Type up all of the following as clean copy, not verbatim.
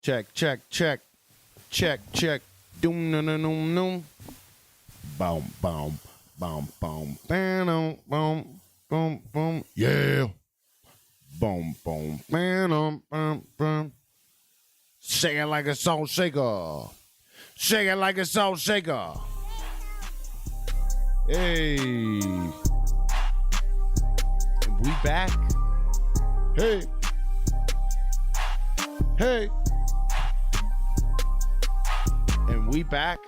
Check, check, check. Check, check. Doom, no, no, no, no. Boom, boom, boom, boom, boom, boom, boom, boom. Yeah. Boom, boom, boom, boom, boom. Shake it like a salt shaker. Shake it like a salt shaker. Hey. We back. Hey. Hey. And we back.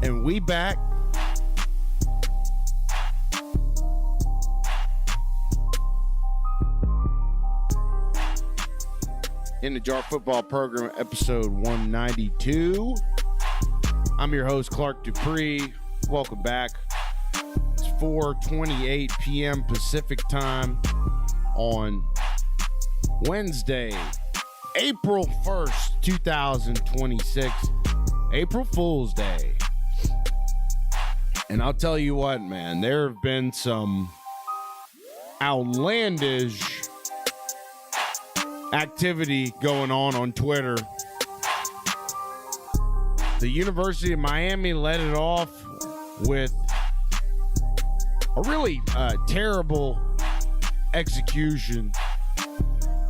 And we back. In the Jar Football Program, episode 192. I'm your host, Clark Dupree. Welcome back. It's 4:28 p.m. Pacific time on Wednesday, April 1st, 2026. April Fool's Day. And I'll tell you what, man, there have been some outlandish activity going on Twitter. The University of Miami let it off with a really terrible execution.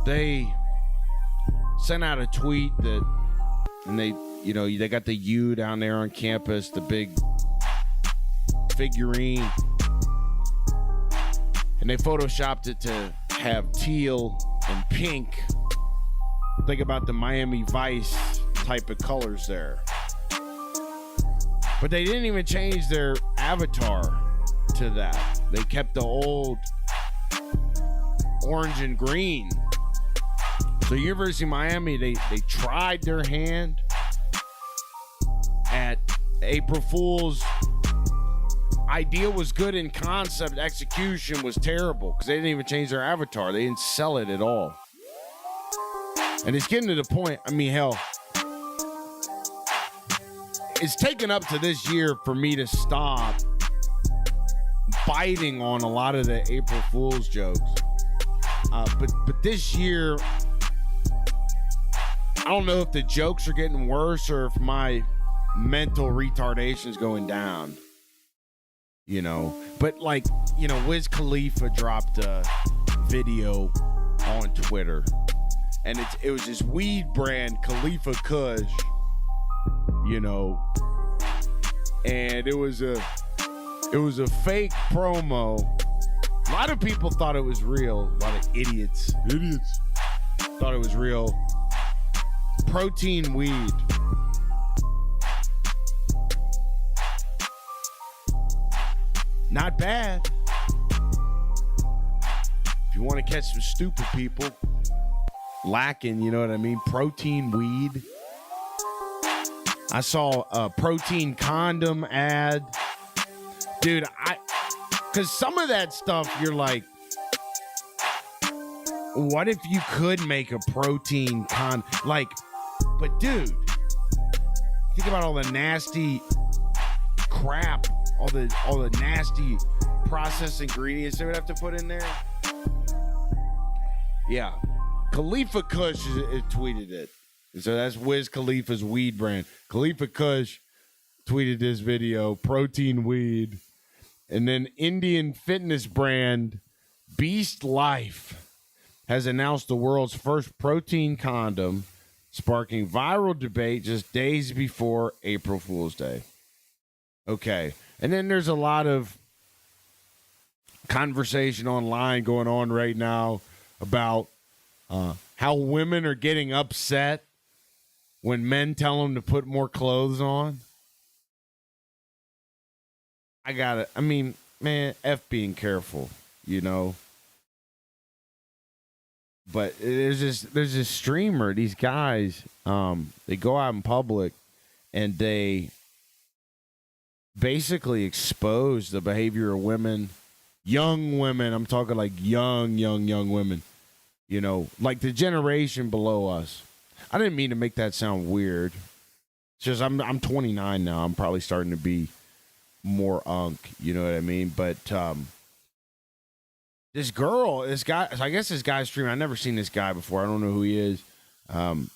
They sent out a tweet and they got the U down there on campus, the big figurine, and they photoshopped it to have teal and pink. Think about the Miami Vice type of colors there. But they didn't even change their avatar to that. They kept the old orange and green. So University of Miami, they tried their hand at April Fool's. Idea was good in concept. Execution was terrible because they didn't even change their avatar. They didn't sell it at all. And it's getting to the point, I mean, hell, it's taken up to this year for me to stop biting on a lot of the April Fool's jokes. But this year, I don't know if the jokes are getting worse or if my mental retardation is going down. You know, but like, you know, Wiz Khalifa dropped a video on Twitter, and it was this weed brand, Khalifa Kush, you know, and it was a fake promo. A lot of people thought it was real. A lot of idiots thought it was real. Protein weed. Not bad. If you want to catch some stupid people lacking, you know what I mean? Protein weed. I saw a protein condom ad. Dude, because some of that stuff, you're like, what if you could make a protein like, but dude, think about all the nasty crap, all the nasty processed ingredients they would have to put in there. Yeah. Khalifa Kush tweeted it. And so that's Wiz Khalifa's weed brand. Khalifa Kush tweeted this video, protein weed. And then Indian fitness brand Beast Life has announced the world's first protein condom, sparking viral debate just days before April Fool's Day. Okay. And then there's a lot of conversation online going on right now about how women are getting upset when men tell them to put more clothes on. I mean, man, F being careful, you know. But there's this streamer, these guys, they go out in public and they basically expose the behavior of women, young women. I'm talking like young women, you know, like the generation below us. I didn't mean to make that sound weird. It's just I'm 29 now. I'm probably starting to be more unk, you know what I mean? But this girl, this guy, I guess this guy's streaming. I've never seen this guy before. I don't know who he is. And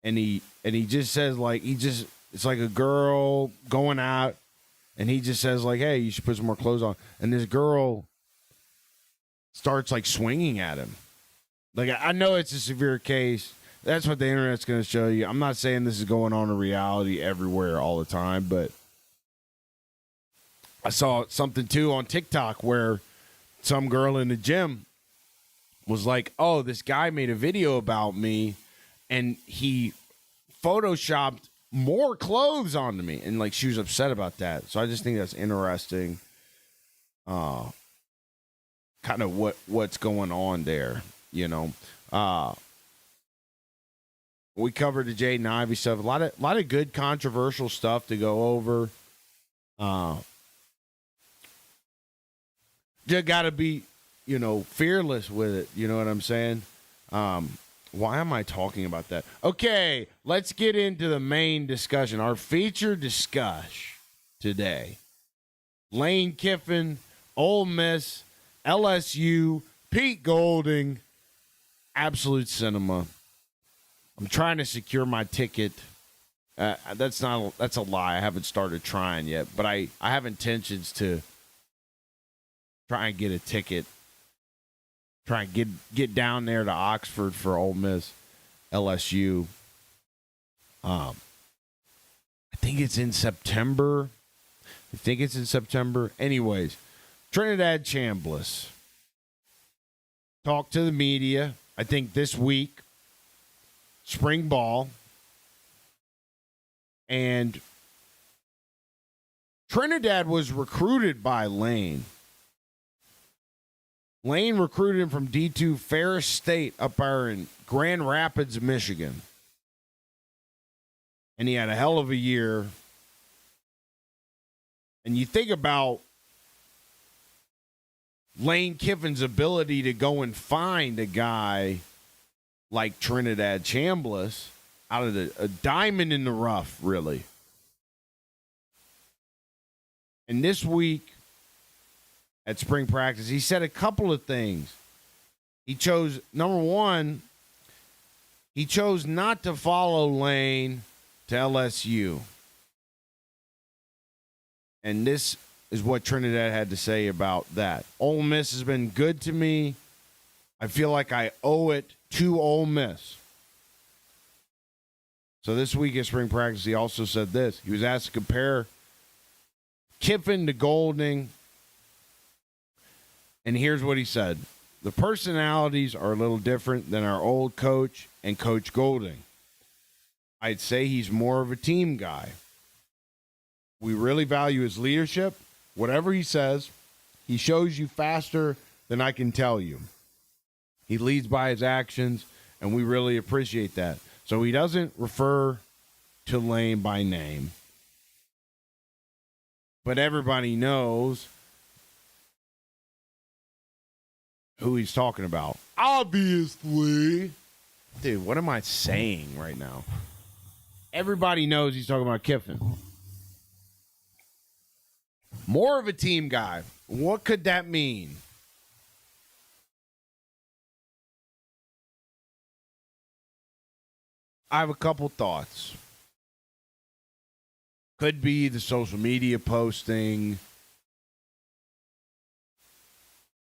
he just says like, it's like a girl going out and he just says like, hey, you should put some more clothes on. And this girl starts like swinging at him. Like, I know it's a severe case. That's what the internet's going to show you. I'm not saying this is going on in reality everywhere all the time, but I saw something too on TikTok where some girl in the gym was like, oh, this guy made a video about me and he photoshopped more clothes onto me. And like, she was upset about that. So I just think that's interesting. Kind of what's going on there, you know. We covered the Jaden Ivey stuff. A lot of good controversial stuff to go over. Just got to be, you know, fearless with it. You know what I'm saying? Why am I talking about that? Okay, let's get into the main discussion. Our feature discussion today. Lane Kiffin, Ole Miss, LSU, Pete Golding, absolute cinema. I'm trying to secure my ticket. That's a lie. I haven't started trying yet, but I have intentions to try and get a ticket. Try and get down there to Oxford for Ole Miss, LSU. I think it's in September. Anyways, Trinidad Chambliss talked to the media, I think this week, spring ball, and Trinidad was recruited by Lane. Lane recruited him from D2 Ferris State up there in Grand Rapids, Michigan. And he had a hell of a year. And you think about Lane Kiffin's ability to go and find a guy like Trinidad Chambliss out of a diamond in the rough, really. And this week at spring practice, he said a couple of things. He chose, number one, he chose not to follow Lane to LSU. And this is what Trinidad had to say about that. Ole Miss has been good to me. I feel like I owe it to Ole Miss. So this week at spring practice, he also said this. He was asked to compare Kiffin to Golding. And here's what he said. The personalities are a little different than our old coach and Coach Golding. I'd say he's more of a team guy. We really value his leadership. Whatever he says, he shows you faster than I can tell you. He leads by his actions, and we really appreciate that. So he doesn't refer to Lane by name. But everybody knows who he's talking about. Obviously. Dude, what am I saying right now? Everybody knows he's talking about Kiffin. More of a team guy. What could that mean? I have a couple thoughts. Could be the social media posting.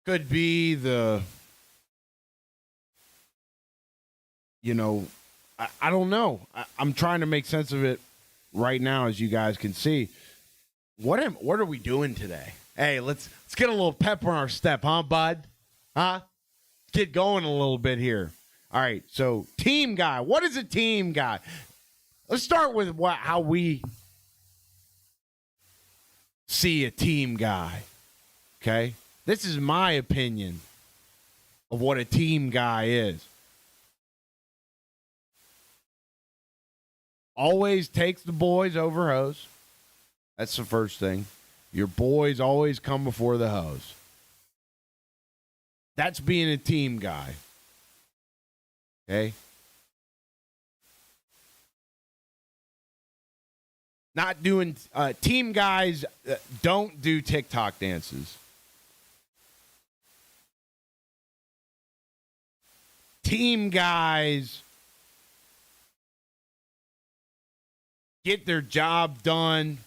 Could be the, you know, I don't know. I'm trying to make sense of it right now, as you guys can see. What are we doing today? Hey, let's get a little pep on our step, huh, bud? Huh? Get going a little bit here. All right, so team guy. What is a team guy? Let's start with how we see a team guy, okay? This is my opinion of what a team guy is. Always takes the boys over hose. That's the first thing. Your boys always come before the hose. That's being a team guy. Okay? Not doing team guys don't do TikTok dances. team guys get their job done,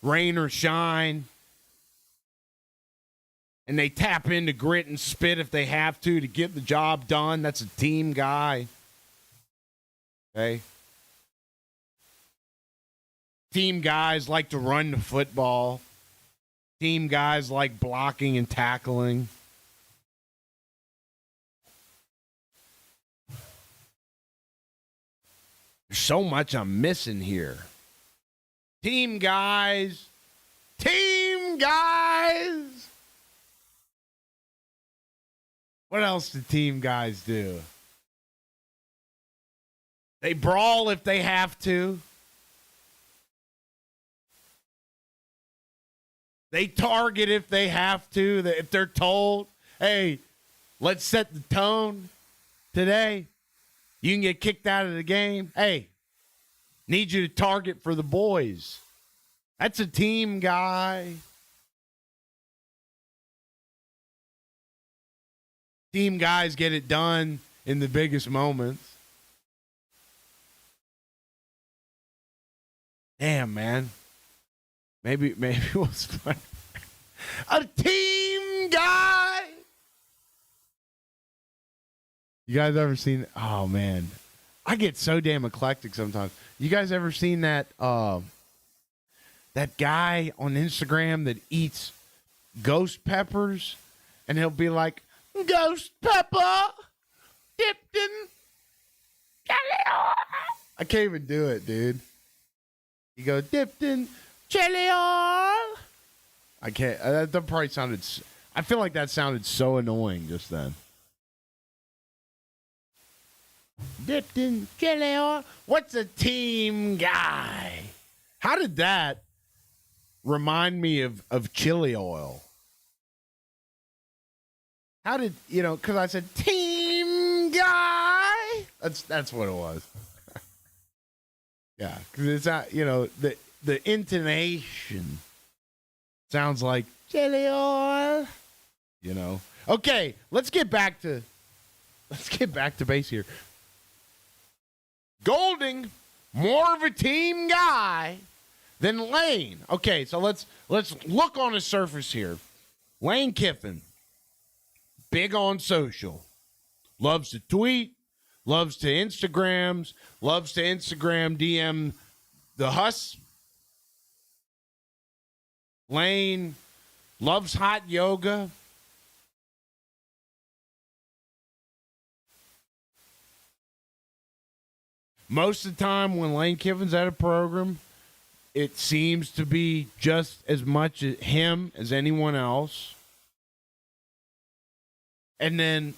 rain or shine, and they tap into grit and spit if they have to get the job done. That's a team guy. Okay? Team guys like to run the football. Team guys like blocking and tackling. There's so much I'm missing here. Team guys. Team guys. What else do team guys do? They brawl if they have to. They target if they have to. If they're told, hey, let's set the tone today. You can get kicked out of the game. Hey, need you to target for the boys. That's a team guy. Team guys get it done in the biggest moments. Damn, man. Maybe it was fun. A team guy. You guys ever seen? Oh man, I get so damn eclectic sometimes. You guys ever seen that that guy on Instagram that eats ghost peppers, and he'll be like, "Ghost pepper dipped in chili oil." I can't even do it, dude. You go dipped in chili oil. I can't. That probably sounded. I feel like that sounded so annoying just then. Dipped in chili oil. What's a team guy? How did that remind me of chili oil? How did, because I said team guy. That's what it was. Yeah, because it's not, the intonation sounds like chili oil. Okay, let's get back to base here. Golding, more of a team guy than Lane. Okay, so let's look on the surface here. Lane Kiffin, big on social, loves to tweet, loves to Instagram DM the Huss. Lane loves hot yoga. Most of the time when Lane Kiffin's at a program, it seems to be just as much him as anyone else. And then,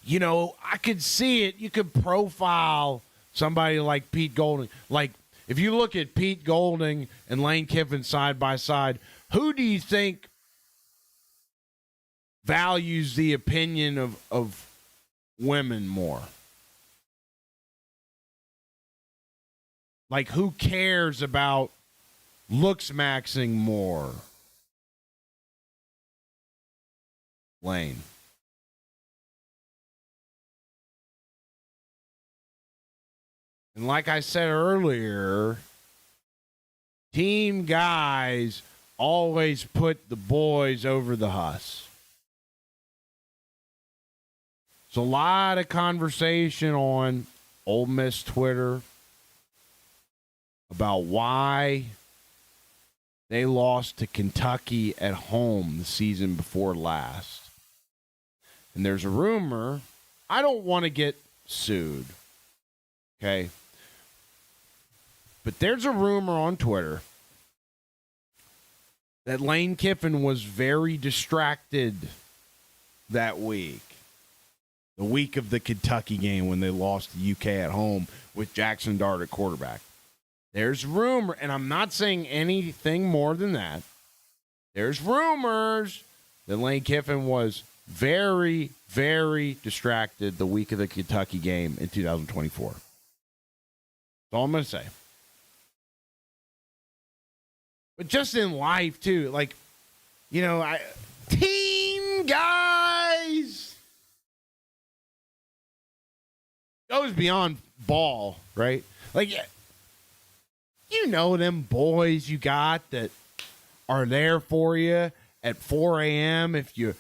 I could see it. You could profile somebody like Pete Golding. Like, if you look at Pete Golding and Lane Kiffin side by side, who do you think values the opinion of women more? Like, who cares about looks maxing more? Lane. And like I said earlier, team guys always put the boys over the Huss. There's a lot of conversation on Ole Miss Twitter about why they lost to Kentucky at home the season before last. And there's a rumor. I don't want to get sued. Okay? But there's a rumor on Twitter that Lane Kiffin was very distracted that week. The week of the Kentucky game when they lost to UK at home with Jackson Dart at quarterback. There's rumor, and I'm not saying anything more than that. There's rumors that Lane Kiffin was very, very distracted the week of the Kentucky game in 2024. That's all I'm going to say. But just in life, too, like, team guys. goes beyond ball, right? Like, you know them boys you got that are there for you at 4 a.m. if you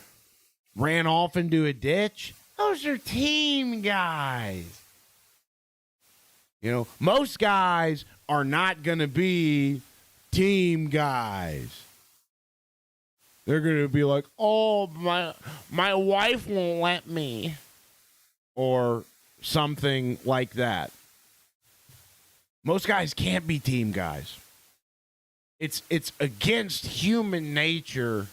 ran off into a ditch. Those are team guys. You know, most guys are not going to be team guys. They're going to be like, oh, my wife won't let me. Or something like that. Most guys can't be team guys. It's against human nature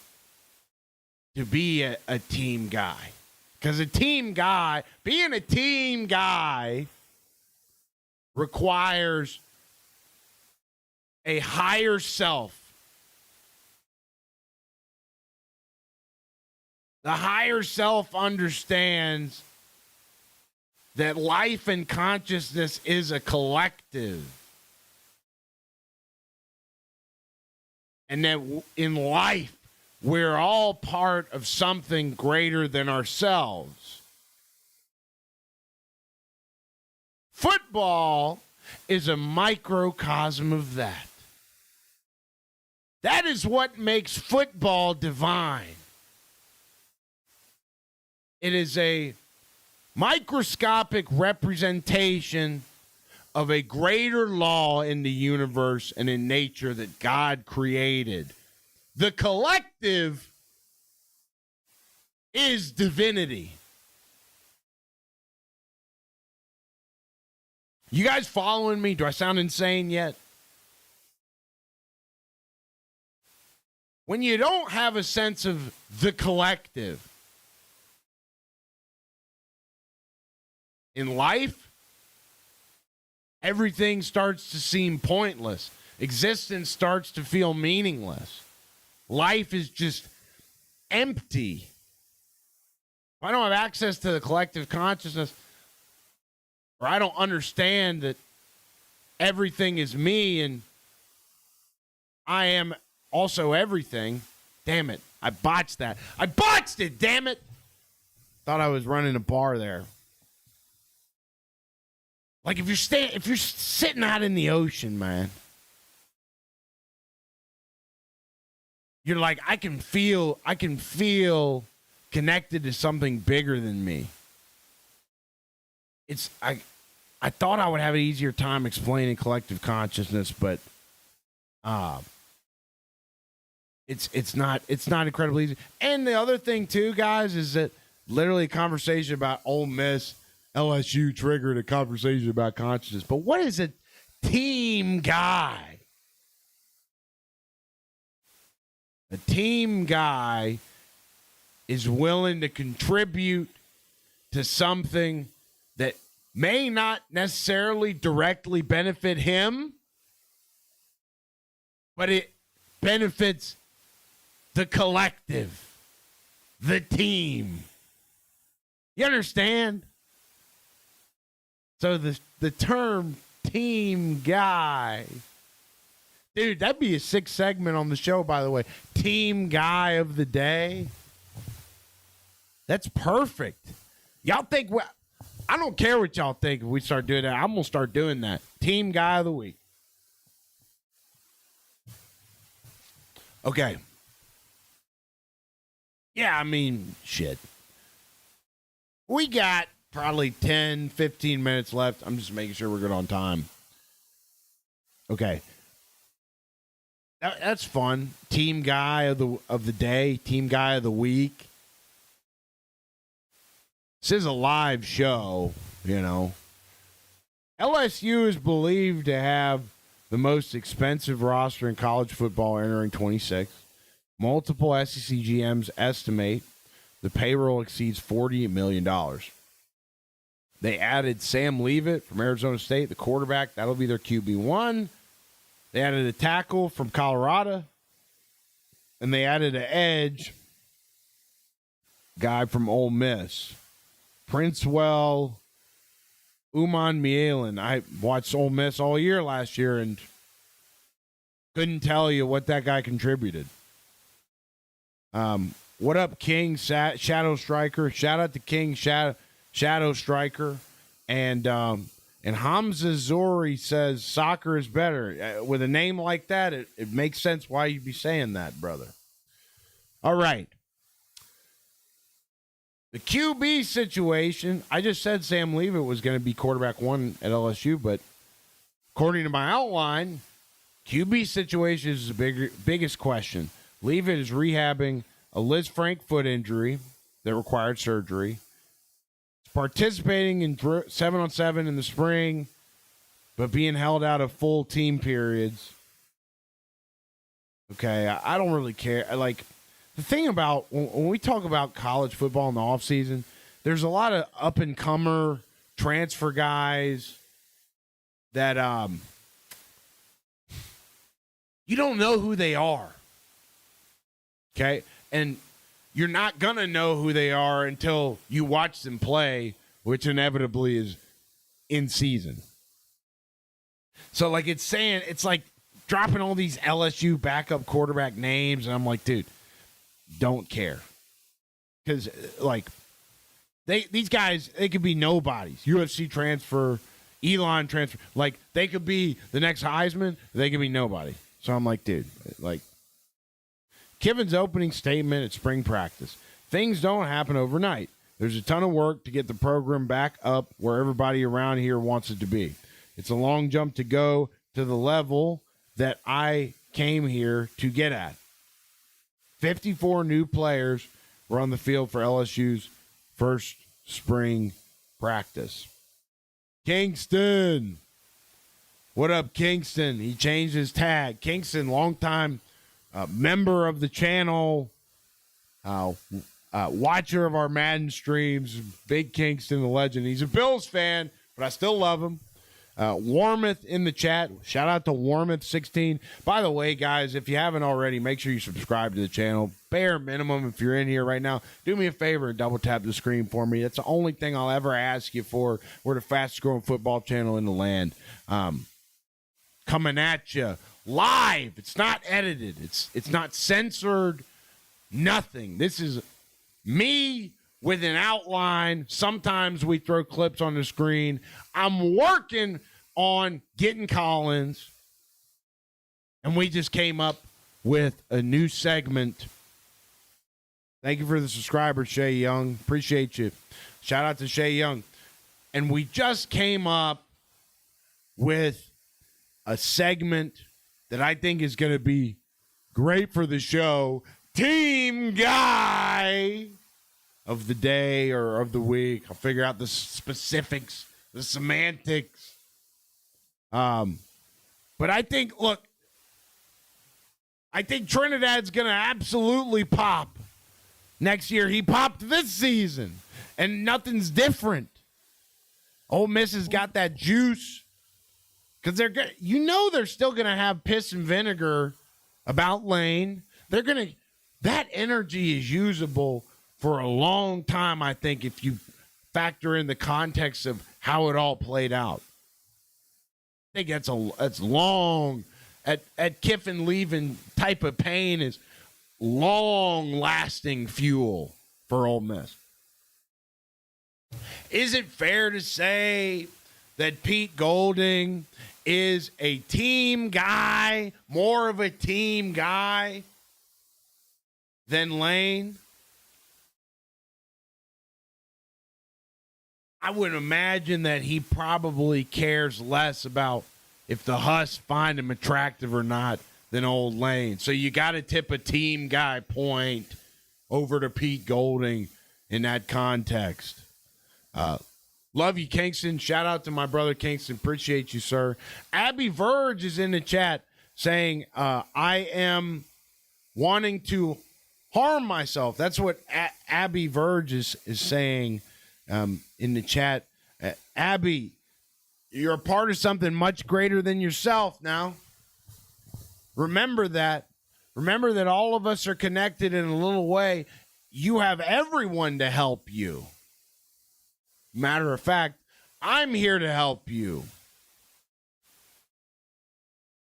to be a team guy. Because being a team guy requires a higher self. The higher self understands that life and consciousness is a collective. And that in life, we're all part of something greater than ourselves. Football is a microcosm of that. That is what makes football divine. It is a microscopic representation of a greater law in the universe and in nature that God created. The collective is divinity. You guys following me? Do I sound insane yet? When you don't have a sense of the collective in life, everything starts to seem pointless. Existence starts to feel meaningless. Life is just empty. If I don't have access to the collective consciousness, or I don't understand that everything is me and I am also everything, damn it, I botched that. I botched it, damn it. Thought I was running a bar there. Like if you're sitting out in the ocean, man, you're like, I can feel connected to something bigger than me. I thought I would have an easier time explaining collective consciousness, but it's not incredibly easy. And the other thing too, guys, is that literally a conversation about Ole Miss, LSU triggered a conversation about consciousness. But what is a team guy? A team guy is willing to contribute to something that may not necessarily directly benefit him, but it benefits the collective, the team. You understand? So the term team guy, dude, that'd be a 6 segment on the show, by the way. Team guy of the day. That's perfect. Y'all think, I don't care what y'all think if we start doing that. I'm going to start doing that. Team guy of the week. Okay. Yeah, I mean, shit. We got probably 10, 15 minutes left. I'm just making sure we're good on time. Okay. That's fun. Team guy of the day, team guy of the week. This is a live show, you know. LSU is believed to have the most expensive roster in college football entering 26. Multiple SEC GMs estimate the payroll exceeds $40 million. They added Sam Leavitt from Arizona State, the quarterback. That'll be their QB1. They added a tackle from Colorado. And they added an edge guy from Ole Miss. Princewell Uman Mielen. I watched Ole Miss all year last year and couldn't tell you what that guy contributed. What up, King Shadow Striker? Shout out to King Shadow Striker. And Hamza Zori says soccer is better. With a name like that, it makes sense why you'd be saying that, brother. All right. The QB situation, I just said Sam Leavitt was going to be quarterback one at LSU, but according to my outline, QB situation is the biggest question. Leavitt is rehabbing a Liz Frank foot injury that required surgery. He's participating in 7-on-7 in the spring, but being held out of full team periods. Okay, I don't really care. The thing about when we talk about college football in the offseason, there's a lot of up-and-comer transfer guys that you don't know who they are. Okay? And you're not going to know who they are until you watch them play, which inevitably is in season. So, it's like dropping all these LSU backup quarterback names, and I'm like, dude, don't care. Because, these guys, they could be nobodies. UFC transfer, Elon transfer. They could be the next Heisman. They could be nobody. So I'm like, dude, Kivin's opening statement at spring practice. Things don't happen overnight. There's a ton of work to get the program back up where everybody around here wants it to be. It's a long jump to go to the level that I came here to get at. 54 new players were on the field for LSU's first spring practice. Kingston. What up, Kingston? He changed his tag. Kingston, longtime member of the channel, watcher of our Madden streams. Big Kingston, the legend. He's a Bills fan, but I still love him. Warmouth in the chat. Shout out to Warmouth16. By the way, guys, if you haven't already, make sure you subscribe to the channel. Bare minimum if you're in here right now. Do me a favor and double tap the screen for me. That's the only thing I'll ever ask you for. We're the fastest growing football channel in the land. Coming at you live. It's not edited. It's not censored. Nothing. This is me with an outline. Sometimes we throw clips on the screen. I'm working on getting Collins, and we just came up with a new segment. Thank you for the subscriber, Shay Young. Appreciate you. Shout out to Shay Young. And we just came up with a segment that I think is going to be great for the show. Team Guy of the day or of the week. I'll figure out the specifics, the semantics. But I think Trinidad's going to absolutely pop next year. He popped this season, and nothing's different. Ole Miss has got that juice because they're still going to have piss and vinegar about Lane. That energy is usable for a long time, I think, if you factor in the context of how it all played out. I think that's long. At Kiffin leaving type of pain is long-lasting fuel for Ole Miss. Is it fair to say that Pete Golding is a team guy, more of a team guy than Lane? I would imagine that he probably cares less about if the Huss find him attractive or not than old Lane. So you got to tip a team guy point over to Pete Golding in that context. Love you, Kingston. Shout out to my brother Kingston. Appreciate you, sir. Abby Verge is in the chat saying, I am wanting to harm myself. That's what Abby Verge is saying in the chat. Abby, you're a part of something much greater than yourself now. Remember that. Remember that all of us are connected in a little way. You have everyone to help you. Matter of fact, I'm here to help you.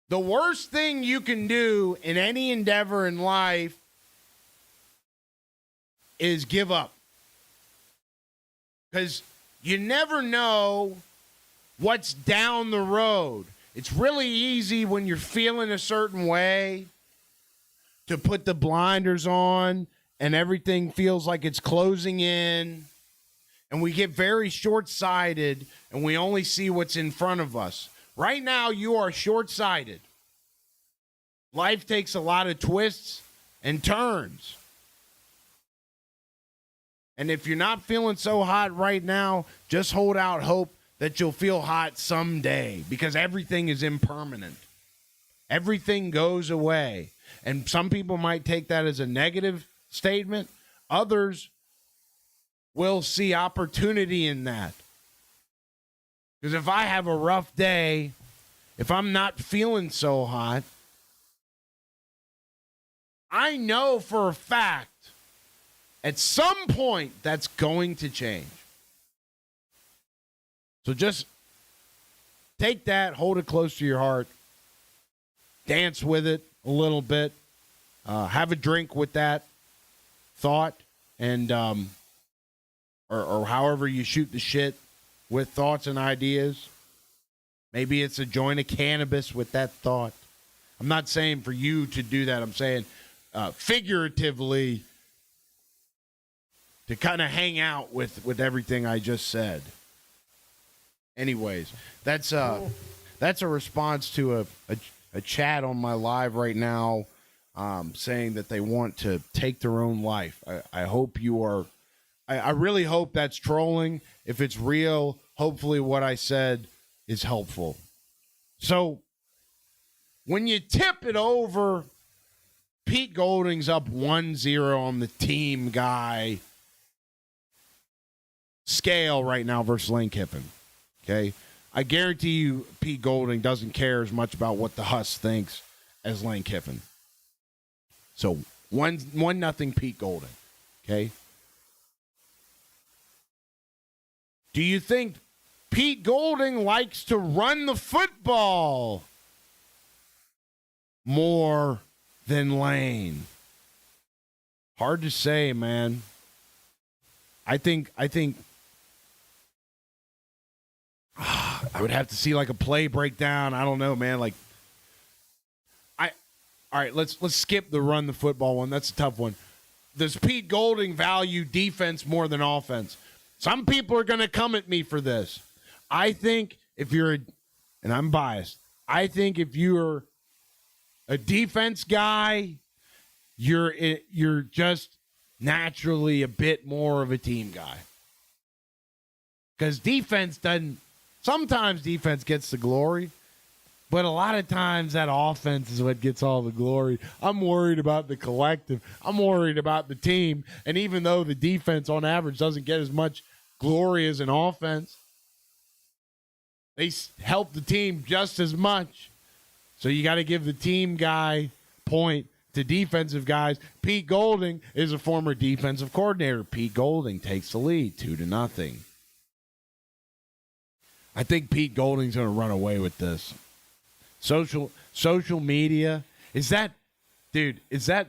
The worst thing you can do in any endeavor in life is give up. Because You never know what's down the road. It's really easy when you're feeling a certain way to put the blinders on and everything feels like it's closing in. And we get very short-sighted and we only see what's in front of us. Right now, you are short-sighted. Life takes a lot of twists and turns. And if you're not feeling so hot right now, just hold out hope that you'll feel hot someday, because everything is impermanent. Everything goes away. And some people might take that as a negative statement. Others will see opportunity in that. Because if I have a rough day, if I'm not feeling so hot, I know for a fact at some point that's going to change. So just take that, hold it close to your heart, dance with it a little bit, have a drink with that thought, and or however you shoot the shit with thoughts and ideas. Maybe it's a joint of cannabis with that thought. I'm not saying for you to do that. I'm saying figuratively to kind of hang out with everything I just said. Anyways, that's a response to a chat on my live right now, saying that they want to take their own life. I hope you are. I really hope that's trolling. If it's real, hopefully what I said is helpful. So when you tip it over, Pete Golding's up 1-0 on the team guy scale right now versus Lane Kiffin. Okay, I guarantee you Pete Golding doesn't care as much about what the Huss thinks as Lane Kiffin. So 1-0 Pete Golding. Okay. Do you think Pete Golding likes to run the football more than Lane? Hard to say, man. I think I would have to see like a play breakdown. I don't know, man. All right, let's skip the run the football one. That's a tough one. Does Pete Golding value defense more than offense? Some people are going to come at me for this. I think if you're, and I'm biased, I think if you're a defense guy, you're just naturally a bit more of a team guy. Because sometimes defense gets the glory, but a lot of times that offense is what gets all the glory. I'm worried about the collective. I'm worried about the team. And even though the defense on average doesn't get as much glory as an offense, they help the team just as much. So you got to give the team guy point to defensive guys. Pete Golding is a former defensive coordinator. Pete Golding takes the lead 2-0. I think Pete Golding's going to run away with this. Social media, is that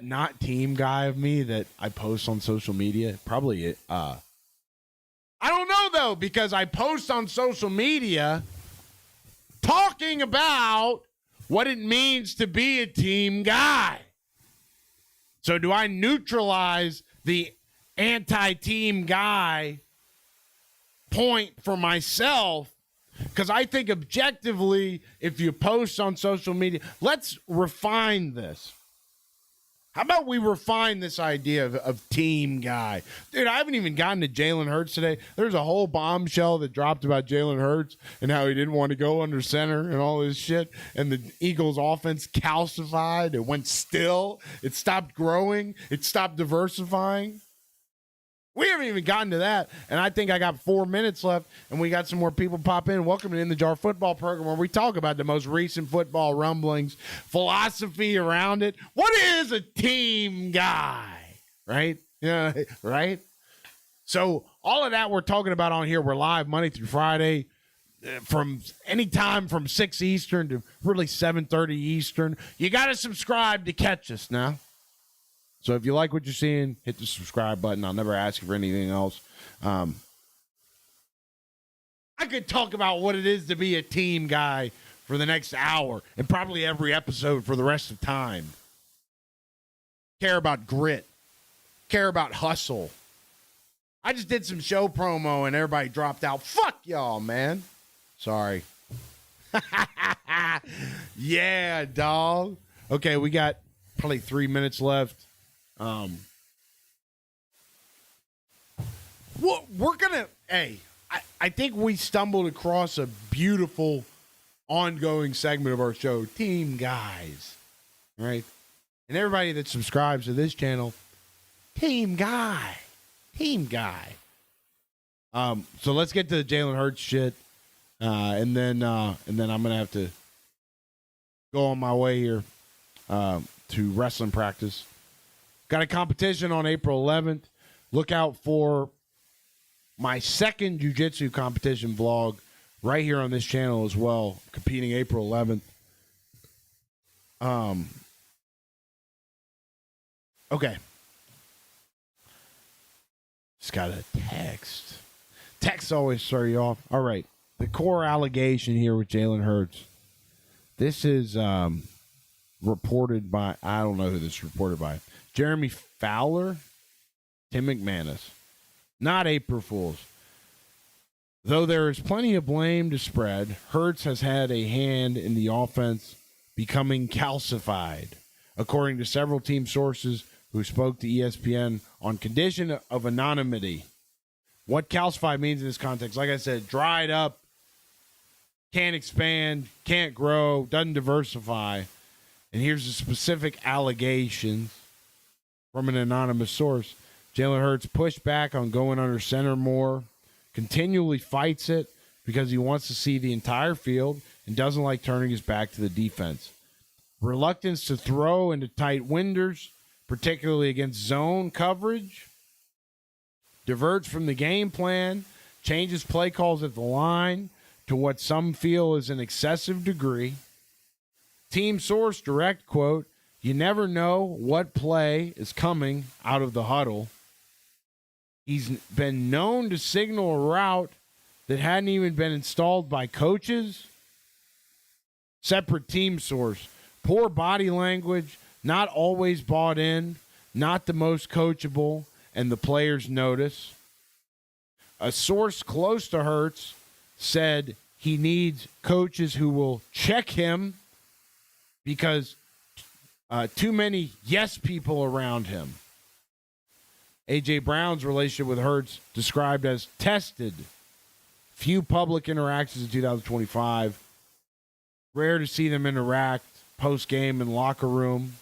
not team guy of me that I post on social media? Probably I don't know though, because I post on social media talking about what it means to be a team guy. So do I neutralize the anti-team guy point for myself? Because I think objectively, if you post on social media, let's refine this. How about we refine this idea of team guy? Dude, I haven't even gotten to Jalen Hurts today. There's a whole bombshell that dropped about Jalen Hurts and how he didn't want to go under center and all this shit. And the Eagles offense calcified. It went still. It stopped growing. It stopped diversifying. We haven't even gotten to that, and I think I got 4 minutes left, and we got some more people pop in. Welcome to In the Jar Football Program, where we talk about the most recent football rumblings, philosophy around it. What is a team guy, right? Yeah, right? So all of that we're talking about on here. We're live Monday through Friday from any time from 6 Eastern to really 7:30 Eastern. You got to subscribe to catch us now. So if you like what you're seeing, hit the subscribe button. I'll never ask you for anything else. I could talk about what it is to be a team guy for the next hour and probably every episode for the rest of time. Care about grit. Care about hustle. I just did some show promo and everybody dropped out. Fuck y'all, man. Sorry. Yeah, dog. Okay, we got probably 3 minutes left. Well, we're gonna. Hey, I think we stumbled across a beautiful, ongoing segment of our show, Team Guys. Right, and everybody that subscribes to this channel, Team Guy. So let's get to the Jalen Hurts shit, and then I'm gonna have to go on my way here to wrestling practice. Got a competition on April 11th. Look out for my second jiu-jitsu competition vlog right here on this channel as well, competing April 11th. Okay. Just got a text. Texts always throw you off. All right. The core allegation here with Jalen Hurts. This is reported by, I don't know who this is reported by. Jeremy Fowler, Tim McManus. Not April Fools. Though there is plenty of blame to spread, Hurts has had a hand in the offense becoming calcified, according to several team sources who spoke to ESPN on condition of anonymity. What calcified means in this context, like I said, dried up, can't expand, can't grow, doesn't diversify. And here's the specific allegations from an anonymous source. Jalen Hurts pushed back on going under center more, continually fights it because he wants to see the entire field and doesn't like turning his back to the defense. Reluctance to throw into tight windows, particularly against zone coverage. Diverts from the game plan, changes play calls at the line to what some feel is an excessive degree. Team source direct quote, "You never know what play is coming out of the huddle." He's been known to signal a route that hadn't even been installed by coaches. Separate team source. Poor body language, not always bought in, not the most coachable, and the players notice. A source close to Hurts said he needs coaches who will check him because too many yes people around him. A.J. Brown's relationship with Hurts described as tested. Few public interactions in 2025. Rare to see them interact post-game in locker room.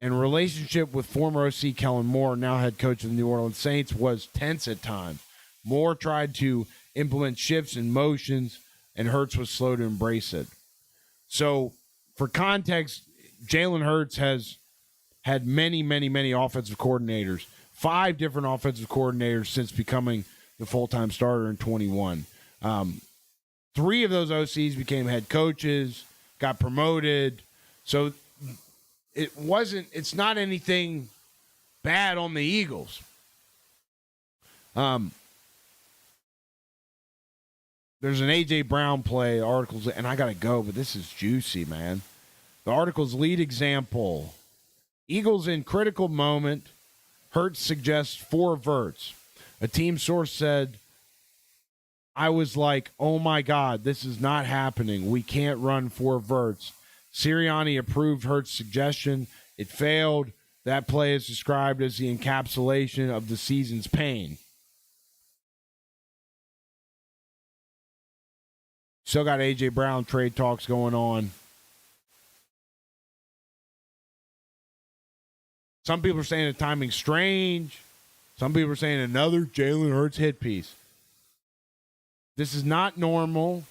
And relationship with former OC Kellen Moore, now head coach of the New Orleans Saints, was tense at times. Moore tried to implement shifts and motions, and Hurts was slow to embrace it. So, for context, Jalen Hurts has had many offensive coordinators, 5 different offensive coordinators since becoming the full-time starter in 21. 3 of those OCs became head coaches, got promoted. So it's not anything bad on the Eagles. There's an A.J. Brown play, articles, and I got to go, but this is juicy, man. The article's lead example. Eagles in critical moment. Hurts suggests 4 verts. A team source said, I was like, oh my God, this is not happening. We can't run 4 verts. Sirianni approved Hurts' suggestion. It failed. That play is described as the encapsulation of the season's pain. Still got A.J. Brown trade talks going on. Some people are saying the timing's strange. Some people are saying another Jalen Hurts hit piece. This is not normal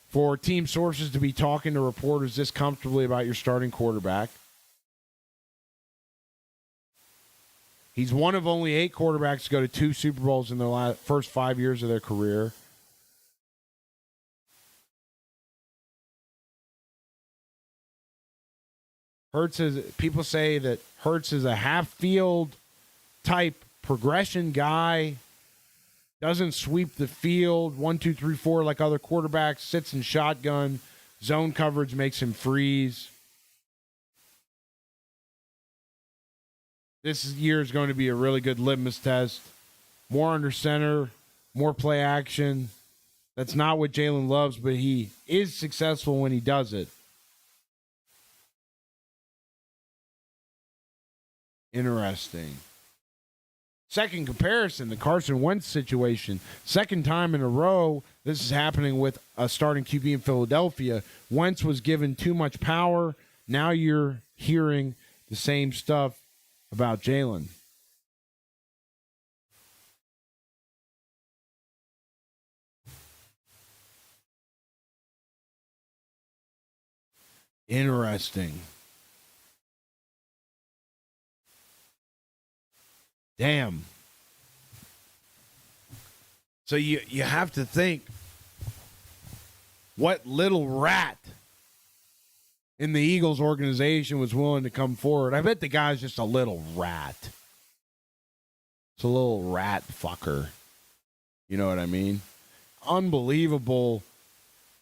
for team sources to be talking to reporters this comfortably about your starting quarterback. He's one of only 8 quarterbacks to go to 2 Super Bowls in their first 5 years of their career. People say that Hurts is a half-field type progression guy Doesn't sweep the field 1, 2, 3, 4 like other quarterbacks. Sits in shotgun. Zone coverage makes him freeze. This year is going to be a really good litmus test. More under center, more play action. That's not what Jalen loves, but he is successful when he does it. Interesting. Second comparison, the Carson Wentz situation. Second time in a row, this is happening with a starting QB in Philadelphia. Wentz was given too much power. Now you're hearing the same stuff about Jalen. Interesting. Damn. So you have to think, what little rat in the Eagles organization was willing to come forward? I bet the guy's just a little rat. It's a little rat fucker. You know what I mean? Unbelievable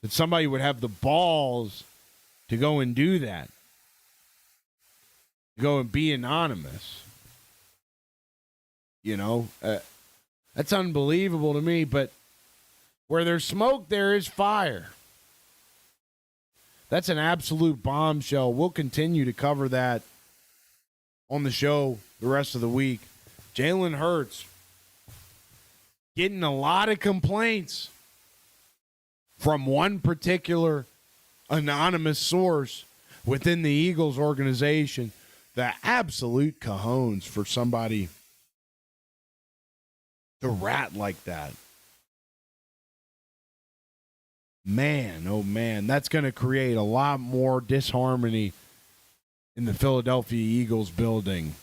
that somebody would have the balls to go and do that. To go and be anonymous. You know, that's unbelievable to me, but where there's smoke, there is fire. That's an absolute bombshell. We'll continue to cover that on the show the rest of the week. Jalen Hurts getting a lot of complaints from one particular anonymous source within the Eagles organization. The absolute cojones for somebody to rat like that. Man, oh man, that's going to create a lot more disharmony in the Philadelphia Eagles building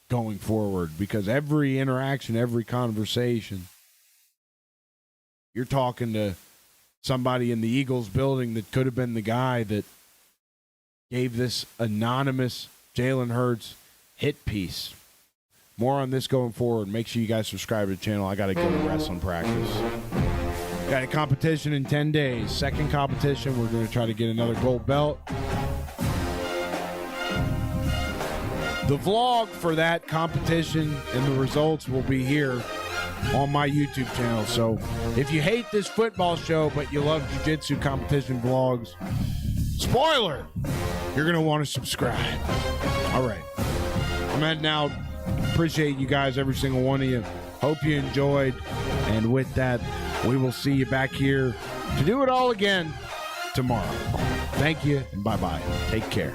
going forward, because every interaction, every conversation, you're talking to somebody in the Eagles building that could have been the guy that gave this anonymous Jalen Hurts hit piece. More on this going forward. Make sure you guys subscribe to the channel. I got to go to wrestling practice. Got a competition in 10 days. Second competition. We're going to try to get another gold belt. The vlog for that competition and the results will be here on my YouTube channel. So if you hate this football show, but you love jiu-jitsu competition vlogs, spoiler, you're going to want to subscribe. All right. I'm heading out. Appreciate you guys, every single one of you. Hope you enjoyed. And with that, we will see you back here to do it all again tomorrow. Thank you, and bye-bye. Take care.